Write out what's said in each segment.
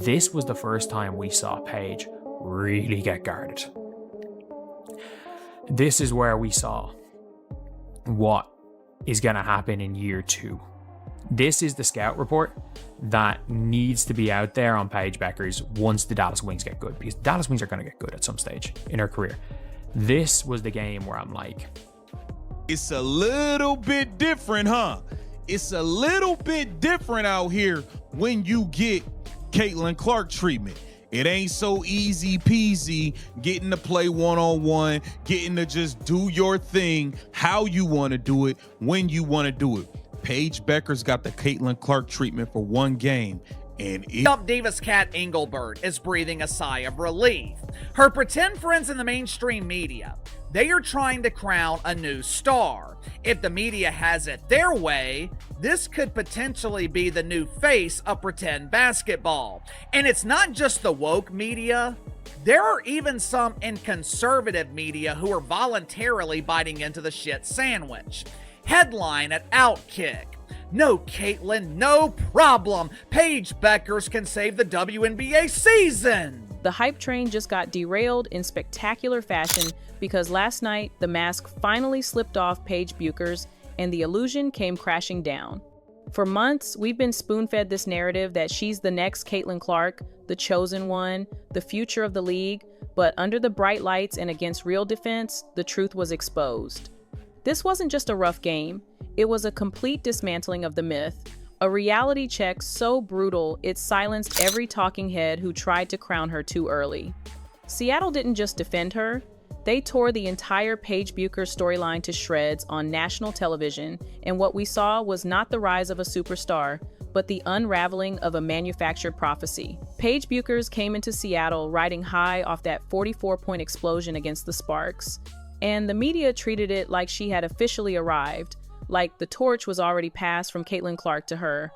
This was the first time we saw Paige really get guarded. This is where we saw what is going to happen in year 2. This is the scout report that needs to be out there on Paige Bueckers once the Dallas Wings get good, because Dallas Wings are going to get good at some stage in her career. This was the game where I'm like, it's a little bit different, huh? It's a little bit different out here when you get Caitlin Clark treatment. It ain't so easy peasy getting to play one-on-one, getting to just do your thing how you want to do it, when you want to do it. Paige Bueckers got the Caitlin Clark treatment for one game, and Up Divas Kat Engelbert is breathing a sigh of relief. Her pretend friends in the mainstream media, they are trying to crown a new star. If the media has it their way, this could potentially be the new face of pretend basketball. And it's not just the woke media. There are even some in conservative media who are voluntarily biting into the shit sandwich. Headline at Outkick: "No Caitlin, no problem. Paige Bueckers can save the WNBA season." The hype train just got derailed in spectacular fashion because last night the mask finally slipped off Paige Bueckers and the illusion came crashing down. For months, we've been spoon-fed this narrative that she's the next Caitlin Clark, the chosen one, the future of the league, but under the bright lights and against real defense, the truth was exposed. This wasn't just a rough game, it was a complete dismantling of the myth, a reality check so brutal it silenced every talking head who tried to crown her too early. Seattle didn't just defend her, they tore the entire Paige Bueckers storyline to shreds on national television, and what we saw was not the rise of a superstar, but the unraveling of a manufactured prophecy. Paige Bueckers came into Seattle riding high off that 44-point explosion against the Sparks, and the media treated it like she had officially arrived, like the torch was already passed from Caitlin Clark to her.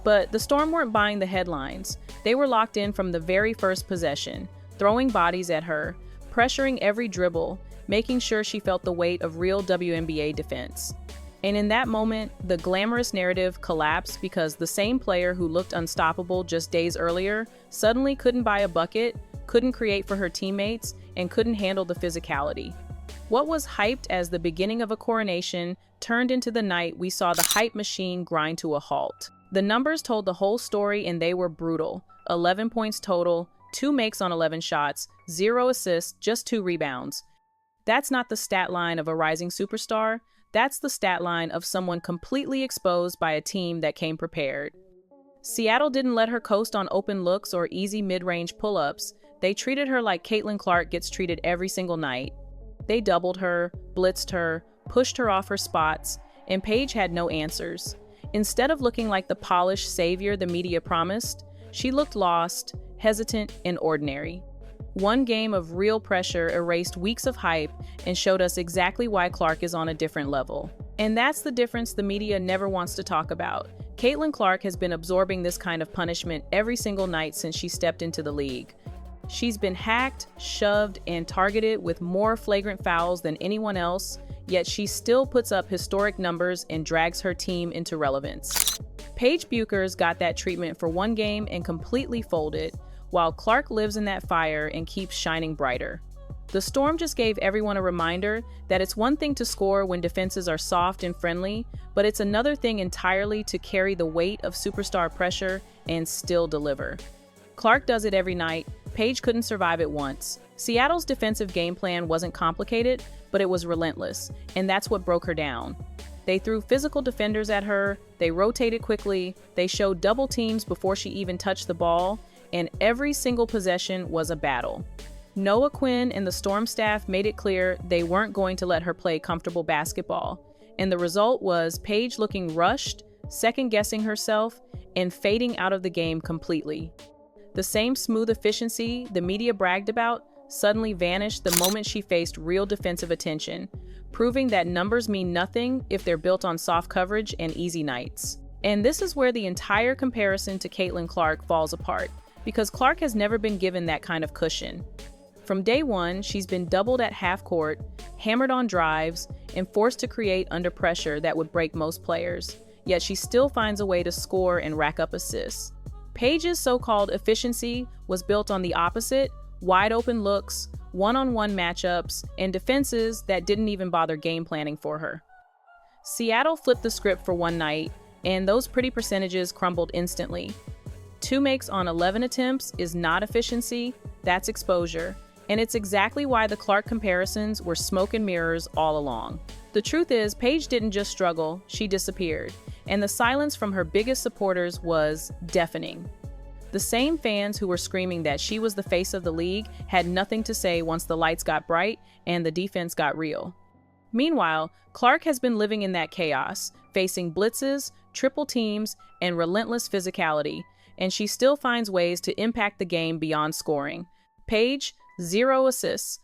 But the Storm weren't buying the headlines. They were locked in from the very first possession, throwing bodies at her, pressuring every dribble, making sure she felt the weight of real WNBA defense. And in that moment, the glamorous narrative collapsed because the same player who looked unstoppable just days earlier suddenly couldn't buy a bucket, couldn't create for her teammates, and couldn't handle the physicality. What was hyped as the beginning of a coronation turned into the night we saw the hype machine grind to a halt. The numbers told the whole story and they were brutal. 11 points total, 2 makes on 11 shots, 0 assists, just 2 rebounds. That's not the stat line of a rising superstar, that's the stat line of someone completely exposed by a team that came prepared. Seattle didn't let her coast on open looks or easy mid-range pull-ups. They treated her like Caitlin Clark gets treated every single night. They doubled her, blitzed her, pushed her off her spots, and Paige had no answers. Instead of looking like the polished savior the media promised, she looked lost, hesitant, and ordinary. One game of real pressure erased weeks of hype and showed us exactly why Clark is on a different level. And that's the difference the media never wants to talk about. Caitlin Clark has been absorbing this kind of punishment every single night since she stepped into the league. She's been hacked, shoved, and targeted with more flagrant fouls than anyone else, yet she still puts up historic numbers and drags her team into relevance. Paige Bueckers got that treatment for one game and completely folded, while Clark lives in that fire and keeps shining brighter. The Storm just gave everyone a reminder that it's one thing to score when defenses are soft and friendly, but it's another thing entirely to carry the weight of superstar pressure and still deliver. Clark does it every night. Paige couldn't survive it once. Seattle's defensive game plan wasn't complicated, but it was relentless, and that's what broke her down. They threw physical defenders at her, they rotated quickly, they showed double teams before she even touched the ball, and every single possession was a battle. Noah Quinn and the Storm staff made it clear they weren't going to let her play comfortable basketball, and the result was Paige looking rushed, second-guessing herself, and fading out of the game completely. The same smooth efficiency the media bragged about suddenly vanished the moment she faced real defensive attention, proving that numbers mean nothing if they're built on soft coverage and easy nights. And this is where the entire comparison to Caitlin Clark falls apart, because Clark has never been given that kind of cushion. From day one, she's been doubled at half court, hammered on drives, and forced to create under pressure that would break most players, yet she still finds a way to score and rack up assists. Paige's so-called efficiency was built on the opposite: wide-open looks, one-on-one matchups, and defenses that didn't even bother game planning for her. Seattle flipped the script for one night, and those pretty percentages crumbled instantly. 2 makes on 11 attempts is not efficiency, that's exposure. And it's exactly why the Clark comparisons were smoke and mirrors all along. The truth is, Paige didn't just struggle, she disappeared. And the silence from her biggest supporters was deafening. The same fans who were screaming that she was the face of the league had nothing to say once the lights got bright and the defense got real. Meanwhile, Clark has been living in that chaos, facing blitzes, triple teams, and relentless physicality, and she still finds ways to impact the game beyond scoring. Paige, 0 assists,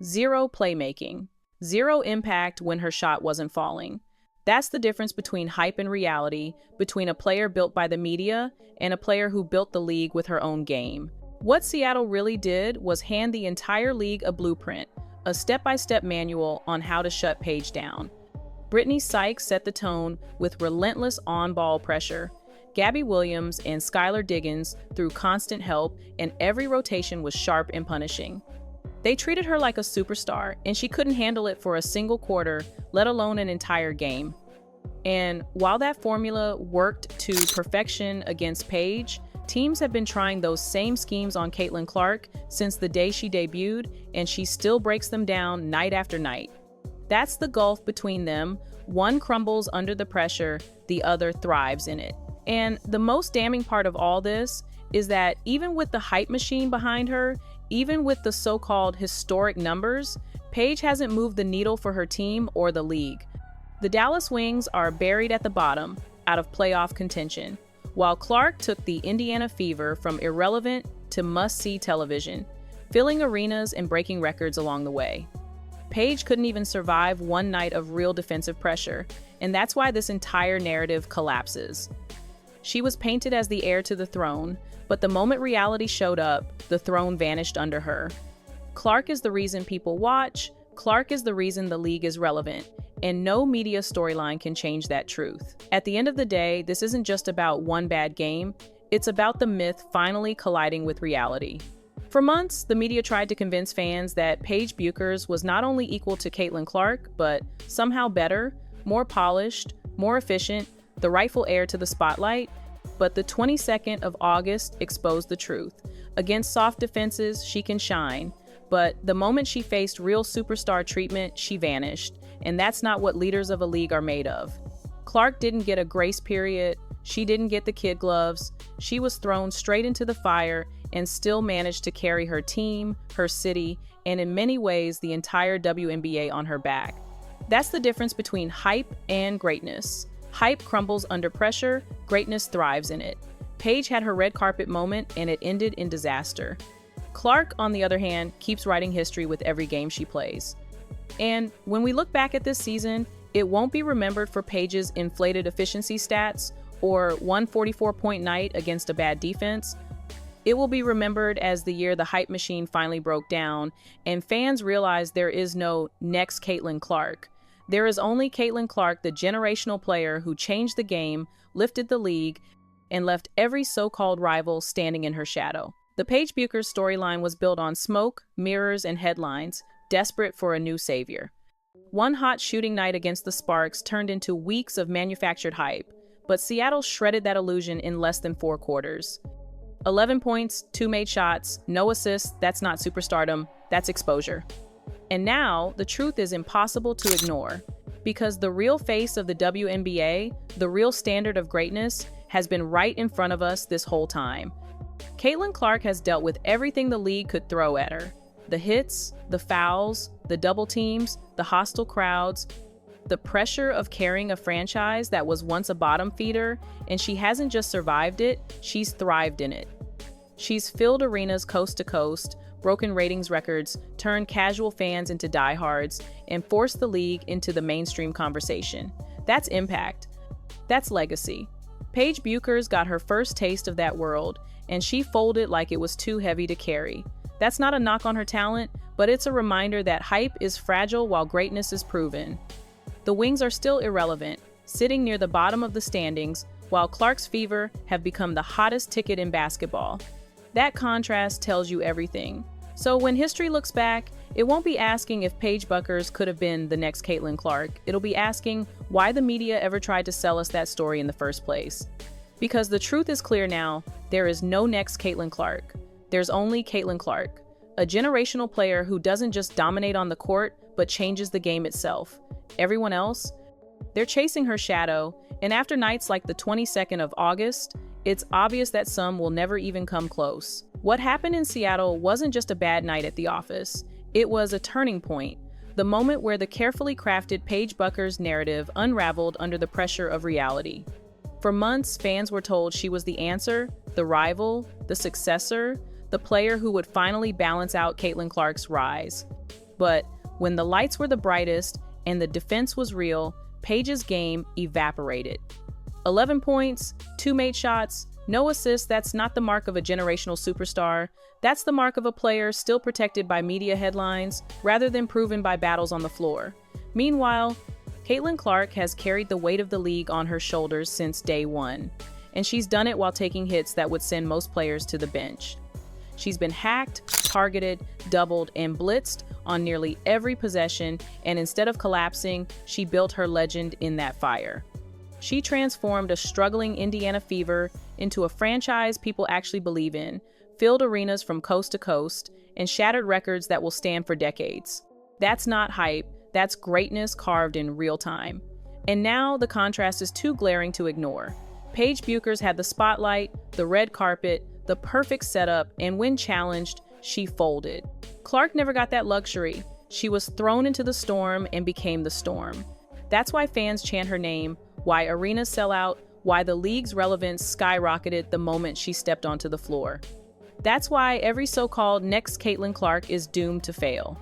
0 playmaking, 0 impact when her shot wasn't falling. That's the difference between hype and reality, between a player built by the media and a player who built the league with her own game. What Seattle really did was hand the entire league a blueprint, a step-by-step manual on how to shut Paige down. Brittany Sykes set the tone with relentless on-ball pressure. Gabby Williams and Skylar Diggins threw constant help, and every rotation was sharp and punishing. They treated her like a superstar, and she couldn't handle it for a single quarter, let alone an entire game. And while that formula worked to perfection against Paige, teams have been trying those same schemes on Caitlin Clark since the day she debuted, and she still breaks them down night after night. That's the gulf between them. One crumbles under the pressure, the other thrives in it. And the most damning part of all this is that even with the hype machine behind her, even with the so-called historic numbers, Paige hasn't moved the needle for her team or the league. The Dallas Wings are buried at the bottom, out of playoff contention, while Clark took the Indiana Fever from irrelevant to must-see television, filling arenas and breaking records along the way. Paige couldn't even survive one night of real defensive pressure, and that's why this entire narrative collapses. She was painted as the heir to the throne, but the moment reality showed up, the throne vanished under her. Clark is the reason people watch, Clark is the reason the league is relevant, and no media storyline can change that truth. At the end of the day, this isn't just about one bad game, it's about the myth finally colliding with reality. For months, the media tried to convince fans that Paige Bueckers was not only equal to Caitlin Clark, but somehow better, more polished, more efficient, the rightful heir to the spotlight. But the 22nd of August exposed the truth. Against soft defenses, she can shine. But the moment she faced real superstar treatment, she vanished. And that's not what leaders of a league are made of. Clark didn't get a grace period. She didn't get the kid gloves. She was thrown straight into the fire and still managed to carry her team, her city, and in many ways, the entire WNBA on her back. That's the difference between hype and greatness. Hype crumbles under pressure, greatness thrives in it. Paige had her red carpet moment, and it ended in disaster. Clark, on the other hand, keeps writing history with every game she plays. And when we look back at this season, it won't be remembered for Paige's inflated efficiency stats or 144-point night against a bad defense. It will be remembered as the year the hype machine finally broke down, and fans realized there is no next Caitlin Clark. There is only Caitlin Clark, the generational player who changed the game, lifted the league, and left every so-called rival standing in her shadow. The Paige Bueckers storyline was built on smoke, mirrors, and headlines, desperate for a new savior. One hot shooting night against the Sparks turned into weeks of manufactured hype, but Seattle shredded that illusion in less than 4 quarters. 11 points, 2 made shots, no assists, that's not superstardom, that's exposure. And now, the truth is impossible to ignore, because the real face of the WNBA, the real standard of greatness, has been right in front of us this whole time. Caitlin Clark has dealt with everything the league could throw at her. The hits, the fouls, the double teams, the hostile crowds, the pressure of carrying a franchise that was once a bottom feeder, and she hasn't just survived it, she's thrived in it. She's filled arenas coast to coast, broken ratings records, turned casual fans into diehards, and forced the league into the mainstream conversation. That's impact. That's legacy. Paige Bueckers got her first taste of that world, and she folded like it was too heavy to carry. That's not a knock on her talent, but it's a reminder that hype is fragile while greatness is proven. The Wings are still irrelevant, sitting near the bottom of the standings, while Clark's Fever have become the hottest ticket in basketball. That contrast tells you everything. So when history looks back, it won't be asking if Paige Bueckers could have been the next Caitlin Clark. It'll be asking why the media ever tried to sell us that story in the first place. Because the truth is clear now, there is no next Caitlin Clark. There's only Caitlin Clark, a generational player who doesn't just dominate on the court, but changes the game itself. Everyone else, they're chasing her shadow, and after nights like the 22nd of August, it's obvious that some will never even come close. What happened in Seattle wasn't just a bad night at the office. It was a turning point, the moment where the carefully crafted Paige Bueckers narrative unraveled under the pressure of reality. For months, fans were told she was the answer, the rival, the successor, the player who would finally balance out Caitlin Clark's rise. But when the lights were the brightest and the defense was real, Paige's game evaporated. 11 points, 2 made shots, no assists. That's not the mark of a generational superstar. That's the mark of a player still protected by media headlines rather than proven by battles on the floor. Meanwhile, Caitlin Clark has carried the weight of the league on her shoulders since day one, and she's done it while taking hits that would send most players to the bench. She's been hacked, targeted, doubled, and blitzed on nearly every possession, and instead of collapsing, she built her legend in that fire. She transformed a struggling Indiana Fever into a franchise people actually believe in, filled arenas from coast to coast, and shattered records that will stand for decades. That's not hype, that's greatness carved in real time. And now the contrast is too glaring to ignore. Paige Bueckers had the spotlight, the red carpet, the perfect setup, and when challenged, she folded. Clark never got that luxury. She was thrown into the storm and became the storm. That's why fans chant her name, why arenas sell out, why the league's relevance skyrocketed the moment she stepped onto the floor. That's why every so-called next Caitlin Clark is doomed to fail.